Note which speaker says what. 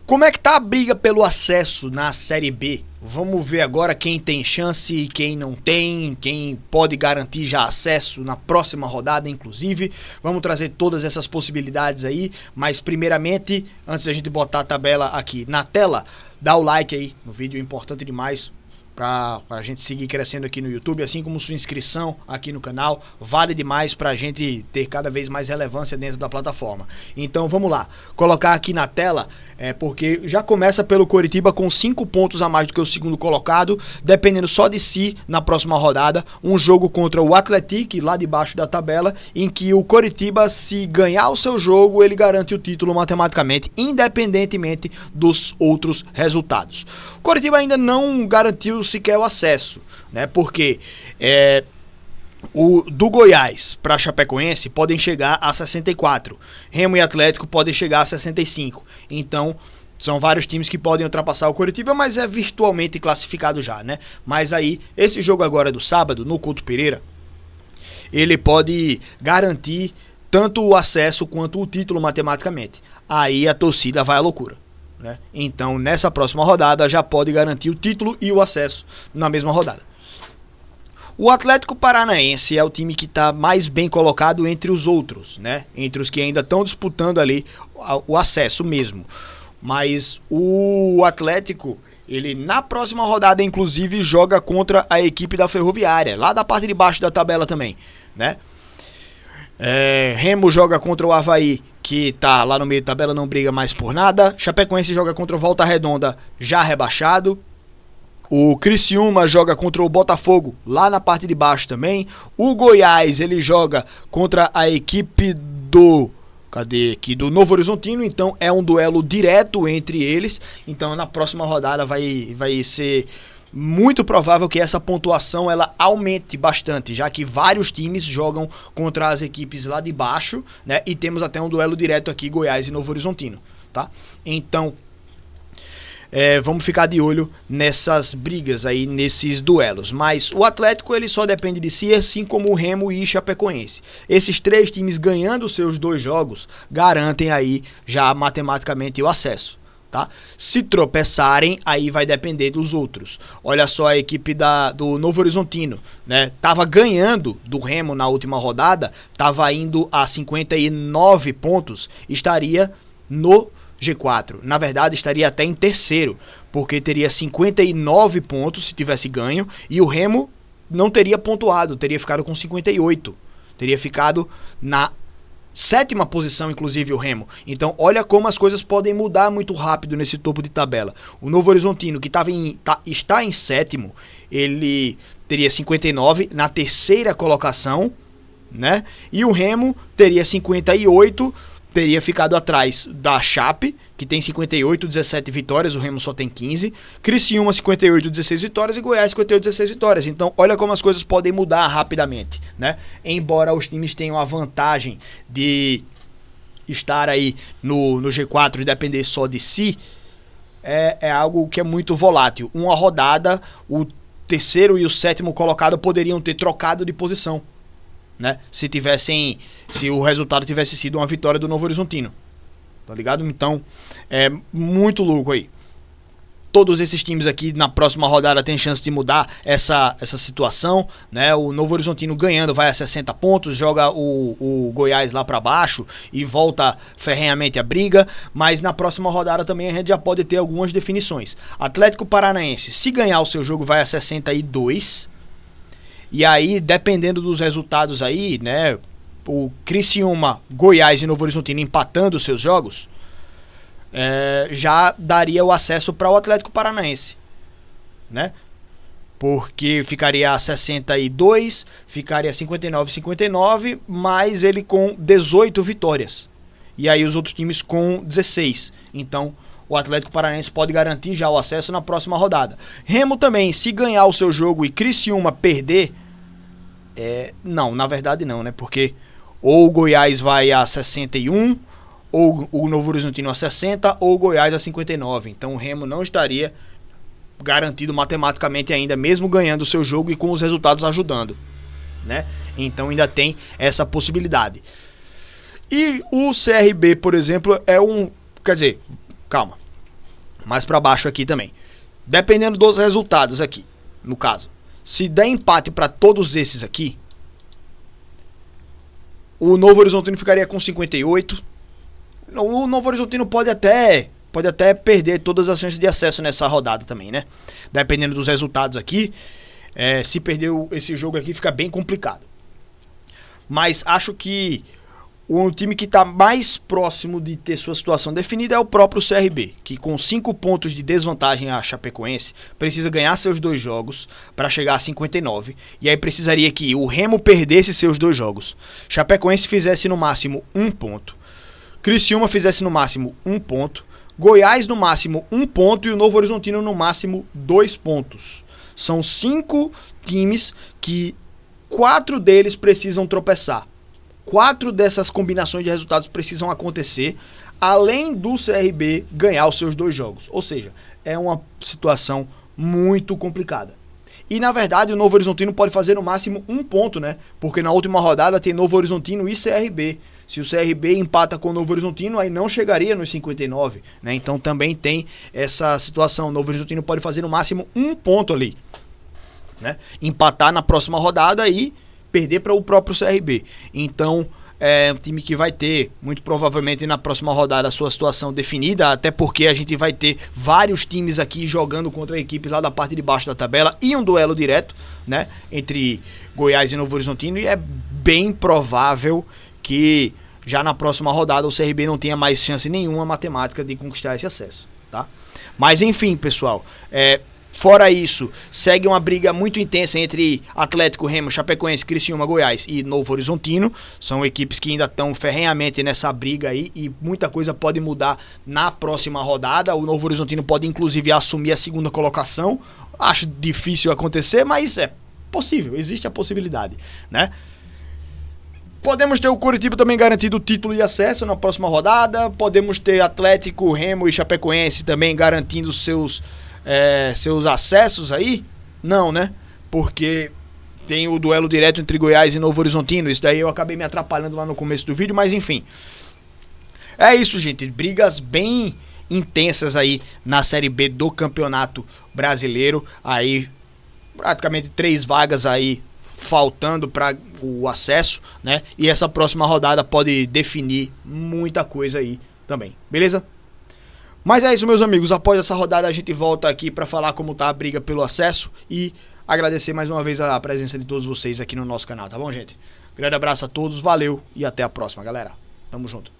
Speaker 1: Como é que tá a briga pelo acesso na Série B? Vamos ver agora quem tem chance e quem não tem, quem pode garantir já acesso na próxima rodada, inclusive. Vamos trazer todas essas possibilidades aí, mas primeiramente, antes da gente botar a tabela aqui na tela, dá o like aí no vídeo, é importante demais para a gente seguir crescendo aqui no YouTube, assim como sua inscrição aqui no canal, vale demais para a gente ter cada vez mais relevância dentro da plataforma. Então vamos lá, colocar aqui na tela, porque já começa pelo Coritiba com 5 pontos a mais do que o segundo colocado, dependendo só de si na próxima rodada, um jogo contra o Atlético, lá debaixo da tabela, em que o Coritiba, se ganhar o seu jogo, ele garante o título matematicamente, independentemente dos outros resultados. O Coritiba ainda não garantiu sequer o acesso, né? Porque do Goiás para Chapecoense podem chegar a 64, Remo e Atlético podem chegar a 65, então são vários times que podem ultrapassar o Coritiba, mas é virtualmente classificado já, né? Mas aí, esse jogo agora do sábado, no Couto Pereira, ele pode garantir tanto o acesso quanto o título matematicamente. Aí a torcida vai à loucura, né? Então, nessa próxima rodada, já pode garantir o título e o acesso na mesma rodada. O Atlético Paranaense é o time que está mais bem colocado entre os outros, né? Entre os que ainda estão disputando ali o acesso mesmo. Mas o Atlético, ele na próxima rodada, inclusive, joga contra a equipe da Ferroviária, lá da parte de baixo da tabela também, né? Remo joga contra o Avaí, que tá lá no meio da tabela, não briga mais por nada. Chapecoense joga contra o Volta Redonda, já rebaixado. O Criciúma joga contra o Botafogo, lá na parte de baixo também. O Goiás, ele joga contra a equipe do Novo Horizontino, então é um duelo direto entre eles. Então na próxima rodada vai ser muito provável que essa pontuação ela aumente bastante, já que vários times jogam contra as equipes lá de baixo, né? E temos até um duelo direto aqui, Goiás e Novo Horizontino, tá? Então, vamos ficar de olho nessas brigas aí, nesses duelos. Mas o Atlético, ele só depende de si, assim como o Remo e Chapecoense. Esses 3 times ganhando seus 2 jogos, garantem aí já matematicamente o acesso. Tá? Se tropeçarem, aí vai depender dos outros. Olha só a equipe do Novo Horizontino, né? Tava ganhando do Remo na última rodada, tava indo a 59 pontos, estaria no G4. Na verdade, estaria até em terceiro, porque teria 59 pontos se tivesse ganho, e o Remo não teria pontuado, teria ficado com 58. Teria ficado na 7ª posição, inclusive, o Remo. Então, olha como as coisas podem mudar muito rápido nesse topo de tabela. O Novo Horizontino, que está em 7º, ele teria 59 na 3ª colocação, né? E o Remo teria 58, teria ficado atrás da Chape, que tem 58, 17 vitórias, o Remo só tem 15. Criciúma, 58, 16 vitórias, e Goiás, 58, 16 vitórias. Então, olha como as coisas podem mudar rapidamente, né? Embora os times tenham a vantagem de estar aí no G4 e depender só de si, é algo que é muito volátil. Uma rodada, o 3º e o 7º colocado poderiam ter trocado de posição, né? Se o resultado tivesse sido uma vitória do Novo Horizontino, tá ligado? Então é muito louco aí. Todos esses times aqui na próxima rodada tem chance de mudar essa situação, né? O Novo Horizontino ganhando vai a 60 pontos, joga o Goiás lá para baixo e volta ferrenhamente a briga, mas na próxima rodada também a gente já pode ter algumas definições. Atlético Paranaense, se ganhar o seu jogo, vai a 62. E aí, dependendo dos resultados aí, né, o Criciúma, Goiás e Novo Horizontino empatando os seus jogos, já daria o acesso para o Atlético Paranaense, né? Porque ficaria a 62, ficaria a 59, mas ele com 18 vitórias. E aí os outros times com 16. Então, o Atlético Paranaense pode garantir já o acesso na próxima rodada. Remo também, se ganhar o seu jogo e Criciúma perder, não, na verdade não, né? Porque ou o Goiás vai a 61, ou o Novo Horizontino a 60, ou o Goiás a 59. Então o Remo não estaria garantido matematicamente ainda, mesmo ganhando o seu jogo e com os resultados ajudando, né? Então ainda tem essa possibilidade. E o CRB, por exemplo, quer dizer, calma. mais para baixo aqui também. Dependendo dos resultados aqui, no caso. Se der empate para todos esses aqui, o Novo Horizontino ficaria com 58. O Novo Horizontino pode até perder todas as chances de acesso nessa rodada também, né? Dependendo dos resultados aqui, se perder esse jogo aqui fica bem complicado. Mas acho que o time que está mais próximo de ter sua situação definida é o próprio CRB, que com 5 pontos de desvantagem a Chapecoense, precisa ganhar seus 2 jogos para chegar a 59, e aí precisaria que o Remo perdesse seus 2 jogos, Chapecoense fizesse no máximo 1 ponto, Criciúma fizesse no máximo 1 ponto, Goiás no máximo 1 ponto e o Novo Horizontino no máximo 2 pontos. São 5 times que 4 deles precisam tropeçar. 4 dessas combinações de resultados precisam acontecer, além do CRB ganhar os seus 2 jogos. Ou seja, é uma situação muito complicada. E na verdade o Novo Horizontino pode fazer no máximo 1 ponto, né? Porque na última rodada tem Novo Horizontino e CRB. Se o CRB empata com o Novo Horizontino, aí não chegaria nos 59, né? Então também tem essa situação. O Novo Horizontino pode fazer no máximo 1 ponto ali, né? Empatar na próxima rodada e perder para o próprio CRB. Então é um time que vai ter, muito provavelmente na próxima rodada, a sua situação definida, até porque a gente vai ter vários times aqui jogando contra equipes lá da parte de baixo da tabela e um duelo direto, né, entre Goiás e Novo Horizontino, e é bem provável que já na próxima rodada o CRB não tenha mais chance nenhuma matemática de conquistar esse acesso, tá? Mas enfim, pessoal, fora isso, segue uma briga muito intensa entre Atlético, Remo, Chapecoense, Criciúma, Goiás e Novo Horizontino. São equipes que ainda estão ferrenhamente nessa briga aí e muita coisa pode mudar na próxima rodada. O Novo Horizontino pode inclusive assumir a 2ª colocação. Acho difícil acontecer, mas é possível, existe a possibilidade, né? Podemos ter o Coritiba também garantido o título e acesso na próxima rodada. Podemos ter Atlético, Remo e Chapecoense também garantindo seus acessos aí? Não, né? Porque tem o duelo direto entre Goiás e Novo Horizontino. Isso daí eu acabei me atrapalhando lá no começo do vídeo, mas enfim. É isso, gente. Brigas bem intensas aí na Série B do Campeonato Brasileiro. Aí praticamente 3 vagas aí faltando para o acesso, né? E essa próxima rodada pode definir muita coisa aí também, beleza? Mas é isso, meus amigos, após essa rodada a gente volta aqui para falar como tá a briga pelo acesso e agradecer mais uma vez a presença de todos vocês aqui no nosso canal, tá bom, gente? Grande abraço a todos, valeu e até a próxima, galera. Tamo junto.